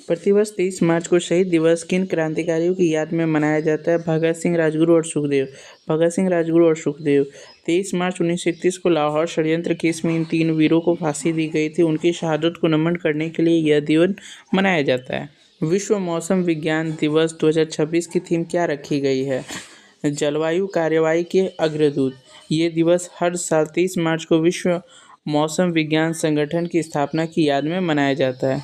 प्रतिवर्ष 23 मार्च को शहीद दिवस किन क्रांतिकारियों की याद में मनाया जाता है? भगत सिंह, राजगुरु और सुखदेव। भगत सिंह, राजगुरु और सुखदेव। 23 मार्च 1931 को लाहौर षड्यंत्र केस में इन तीन वीरों को फांसी दी गई थी। उनकी शहादत को नमन करने के लिए यह दिन मनाया जाता है। विश्व मौसम विज्ञान दिवस 2026 की थीम क्या रखी गई है? जलवायु कार्रवाई के अग्रदूत। ये दिवस हर साल 23 मार्च को विश्व मौसम विज्ञान संगठन की स्थापना की याद में मनाया जाता है।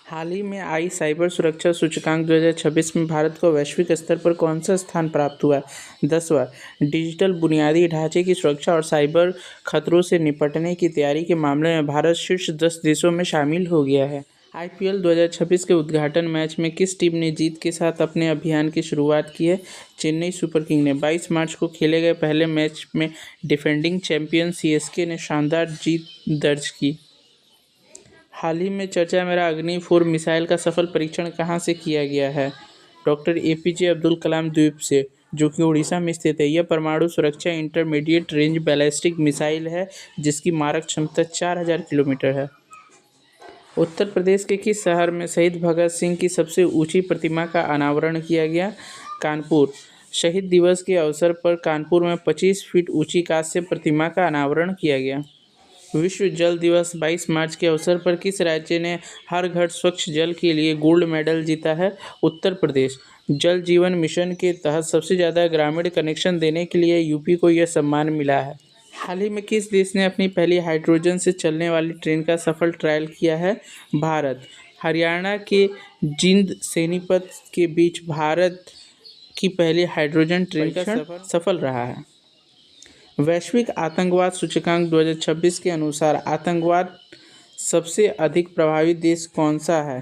हाल ही में आई साइबर सुरक्षा सूचकांक 2026 में भारत को वैश्विक स्तर पर कौन सा स्थान प्राप्त हुआ? 10वां। डिजिटल बुनियादी ढांचे की सुरक्षा और साइबर खतरों से निपटने की तैयारी के मामले में भारत शीर्ष 10 देशों में शामिल हो गया है। IPL 2026 के उद्घाटन मैच में किस टीम ने जीत के साथ अपने अभियान की शुरुआत की है? चेन्नई सुपर किंग ने। 22 मार्च को खेले गए पहले मैच में डिफेंडिंग चैंपियन CSK ने शानदार जीत दर्ज की। हाल ही में चर्चा में रहा अग्नि-4 मिसाइल का सफल परीक्षण कहाँ से किया गया है? डॉक्टर APJ अब्दुल कलाम द्वीप से, जो कि उड़ीसा में स्थित है। यह परमाणु सुरक्षा इंटरमीडिएट रेंज बैलिस्टिक मिसाइल है जिसकी मारक क्षमता 4000 किलोमीटर है। उत्तर प्रदेश के किस शहर में शहीद भगत सिंह की सबसे ऊंची प्रतिमा का अनावरण किया गया? कानपुर। शहीद दिवस के अवसर पर कानपुर में 25 फीट ऊंची कांस्य प्रतिमा का अनावरण किया गया। विश्व जल दिवस 22 मार्च के अवसर पर किस राज्य ने हर घर स्वच्छ जल के लिए गोल्ड मेडल जीता है? उत्तर प्रदेश। जल जीवन मिशन के तहत सबसे ज़्यादा ग्रामीण कनेक्शन देने के लिए यूपी को यह सम्मान मिला है। हाल ही में किस देश ने अपनी पहली हाइड्रोजन से चलने वाली ट्रेन का सफल ट्रायल किया है? भारत। हरियाणा के जिंद सोनीपत के बीच भारत की पहली हाइड्रोजन ट्रेन का सफल रहा है। वैश्विक आतंकवाद सूचकांक 2026 के अनुसार आतंकवाद सबसे अधिक प्रभावित देश कौन सा है?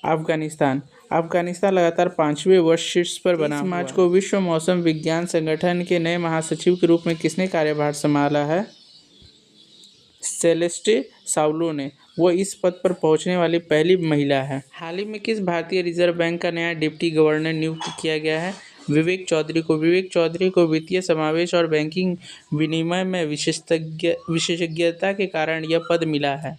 अफगानिस्तान। अफगानिस्तान लगातार 5वें वर्ष शीर्ष पर बना हुआ है। 30 मार्च को विश्व मौसम विज्ञान संगठन के नए महासचिव के रूप में किसने कार्यभार संभाला है? सेलेस्टे साउलो ने। वो इस पद पर पहुंचने वाली पहली महिला है। हाल ही में किस भारतीय रिजर्व बैंक का नया डिप्टी गवर्नर नियुक्त किया गया है? विवेक चौधरी को। विवेक चौधरी को वित्तीय समावेश और बैंकिंग विनिमय में विशेषज्ञता के कारण यह पद मिला है।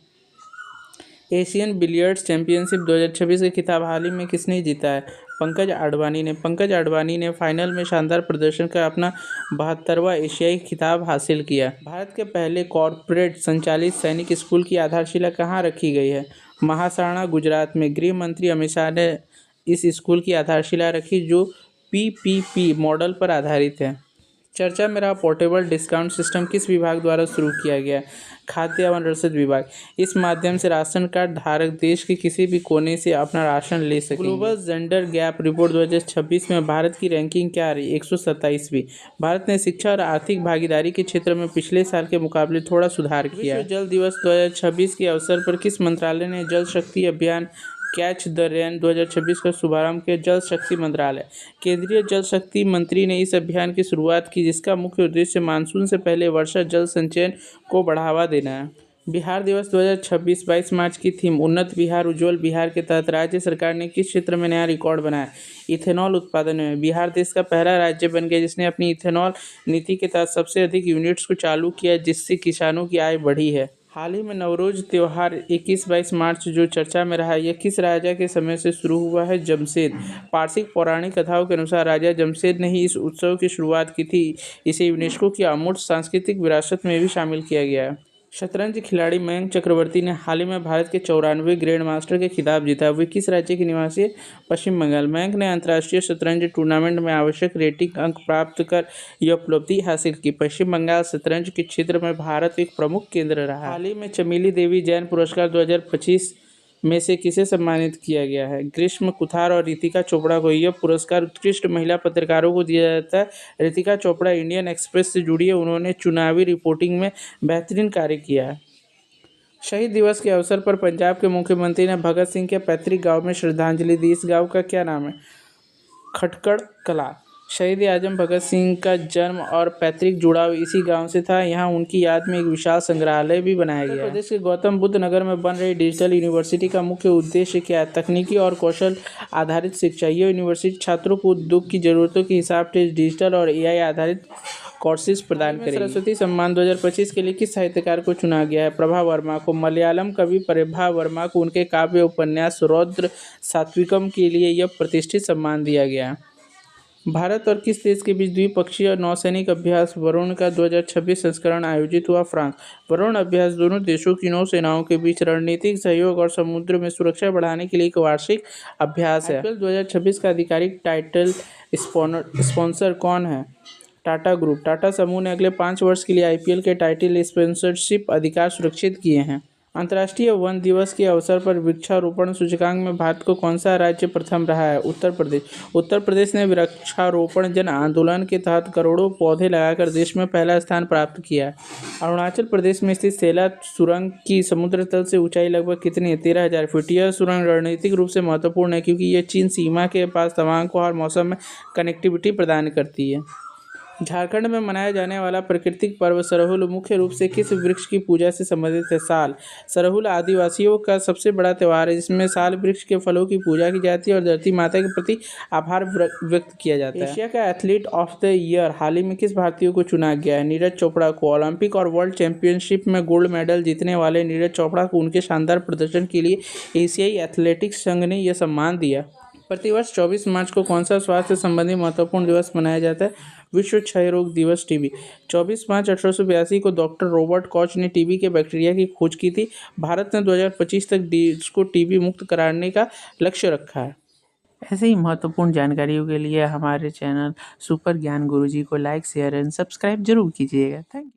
एशियन बिलियर्ड्स चैंपियनशिप 2026 का खिताब हाल ही में किसने जीता है? पंकज आडवाणी ने। पंकज आडवाणी ने फाइनल में शानदार प्रदर्शन कर अपना 72वां एशियाई खिताब हासिल किया। भारत के पहले कॉर्पोरेट संचालित सैनिक स्कूल की आधारशिला कहाँ रखी गई है? महासाणा, गुजरात में। गृह मंत्री अमित शाह ने इस स्कूल की आधारशिला रखी जो PPP मॉडल पर आधारित है। चर्चा में रहा पोर्टेबल डिस्काउंट सिस्टम किस विभाग द्वारा शुरू किया गया? खाद्य एवं रसद विभाग। इस माध्यम से राशन कार्ड धारक देश के किसी भी कोने से अपना राशन ले सकेंगे। ग्लोबल जेंडर गैप रिपोर्ट 2026 में भारत की रैंकिंग क्या रही? 127वीं। भारत ने शिक्षा और आर्थिक भागीदारी के क्षेत्र में पिछले साल के मुकाबले थोड़ा सुधार किया। विश्व जल दिवस 2026 के अवसर पर किस मंत्रालय ने जल शक्ति अभियान कैच द रेन 2026 का शुभारंभ किया? जल शक्ति मंत्रालय। केंद्रीय जल शक्ति मंत्री ने इस अभियान की शुरुआत की जिसका मुख्य उद्देश्य मानसून से पहले वर्षा जल संचयन को बढ़ावा देना है। बिहार दिवस 2026 22 मार्च की थीम उन्नत बिहार उज्ज्वल बिहार के तहत राज्य सरकार ने किस क्षेत्र में नया रिकॉर्ड बनाया? इथेनॉल उत्पादन में। बिहार देश का पहला राज्य बन गया जिसने अपनी इथेनॉल नीति के तहत सबसे अधिक यूनिट्स को चालू किया जिससे किसानों की आय बढ़ी है। हाल ही में नवरोज त्यौहार 21-22 मार्च जो चर्चा में रहा यह किस राजा के समय से शुरू हुआ है? जमशेद। पारसिक पौराणिक कथाओं के अनुसार राजा जमशेद ने ही इस उत्सव की शुरुआत की थी। इसे यूनेस्को की अमूर्त सांस्कृतिक विरासत में भी शामिल किया गया है। शतरंज खिलाड़ी मयंक चक्रवर्ती ने हाल ही में भारत के 94वें ग्रैंड मास्टर के खिताब जीता। वे किस राज्य के निवासी? पश्चिम बंगाल। मयंक ने अंतर्राष्ट्रीय शतरंज टूर्नामेंट में आवश्यक रेटिंग अंक प्राप्त कर यह उपलब्धि हासिल की। पश्चिम बंगाल शतरंज के क्षेत्र में भारत एक प्रमुख केंद्र रहा। हाल ही में चमेली देवी जैन पुरस्कार 2025 में से किसे सम्मानित किया गया है? ग्रीष्म कुथार और रितिका चोपड़ा को। यह पुरस्कार उत्कृष्ट महिला पत्रकारों को दिया जाता है। रितिका चोपड़ा इंडियन एक्सप्रेस से जुड़ी है। उन्होंने चुनावी रिपोर्टिंग में बेहतरीन कार्य किया है। शहीद दिवस के अवसर पर पंजाब के मुख्यमंत्री ने भगत सिंह के पैतृक गांव में श्रद्धांजलि दी। इस गांव का क्या नाम है? खटकड़ कला। शहीद आजम भगत सिंह का जन्म और पैतृक जुड़ाव इसी गांव से था। यहाँ उनकी याद में एक विशाल संग्रहालय भी बनाया गया है। उत्तर प्रदेश के गौतम बुद्ध नगर में बन रही डिजिटल यूनिवर्सिटी का मुख्य उद्देश्य क्या है? तकनीकी और कौशल आधारित शिक्षा। यह यूनिवर्सिटी छात्रों को उद्योग की जरूरतों के हिसाब से डिजिटल और AI आधारित कोर्सेज प्रदान करेगी। सरस्वती सम्मान 2025 के लिए किस साहित्यकार को चुना गया है? प्रभा वर्मा को। मलयालम कवि प्रभा वर्मा को उनके काव्य उपन्यास रौद्र सात्विकम के लिए यह प्रतिष्ठित सम्मान दिया गया है। भारत और किस देश के बीच द्विपक्षीय नौसैनिक अभ्यास वरुण का 2026 संस्करण आयोजित हुआ? फ्रांस। वरुण अभ्यास दोनों देशों की नौसेनाओं के बीच रणनीतिक सहयोग और समुद्र में सुरक्षा बढ़ाने के लिए एक वार्षिक अभ्यास है। IPL 2026 का आधिकारिक टाइटल स्पॉन्सर कौन है? टाटा ग्रुप। टाटा समूह ने अगले 5 वर्ष के लिए IPL के टाइटल स्पॉन्सरशिप अधिकार सुरक्षित किए हैं। अंतर्राष्ट्रीय वन दिवस के अवसर पर वृक्षारोपण सूचकांक में भारत को कौन सा राज्य प्रथम रहा है? उत्तर प्रदेश। उत्तर प्रदेश ने वृक्षारोपण जन आंदोलन के तहत करोड़ों पौधे लगाकर देश में पहला स्थान प्राप्त किया है। अरुणाचल प्रदेश में स्थित सेला सुरंग की समुद्र तल से ऊंचाई लगभग कितनी है? 13,000 फीट। यह सुरंग रणनीतिक रूप से महत्वपूर्ण है क्योंकि यह चीन सीमा के पास तवांग को हर मौसम में कनेक्टिविटी प्रदान करती है। झारखंड में मनाया जाने वाला प्राकृतिक पर्व सरहुल मुख्य रूप से किस वृक्ष की पूजा से संबंधित है? साल। सरहुल आदिवासियों का सबसे बड़ा त्यौहार है जिसमें साल वृक्ष के फलों की पूजा की जाती है और धरती माता के प्रति आभार व्यक्त किया जाता है। एशिया का एथलीट ऑफ द ईयर हाल ही में किस भारतीय को चुना गया है? नीरज चोपड़ा को। ओलंपिक और वर्ल्ड चैंपियनशिप में गोल्ड मेडल जीतने वाले नीरज चोपड़ा को उनके शानदार प्रदर्शन के लिए एशियाई एथलेटिक्स संघ ने यह सम्मान दिया। प्रतिवर्ष 24 मार्च को कौन सा स्वास्थ्य संबंधी महत्वपूर्ण दिवस मनाया जाता है? विश्व क्षय रोग दिवस। टीबी। 24 मार्च 1882 को डॉक्टर रॉबर्ट कॉच ने टीबी के बैक्टीरिया की खोज की थी। भारत ने 2025 तक देश को टीबी मुक्त कराने का लक्ष्य रखा है। ऐसे ही महत्वपूर्ण जानकारियों के लिए हमारे चैनल सुपर ज्ञान गुरुजी को लाइक, शेयर एंड सब्सक्राइब जरूर कीजिएगा। Thank you.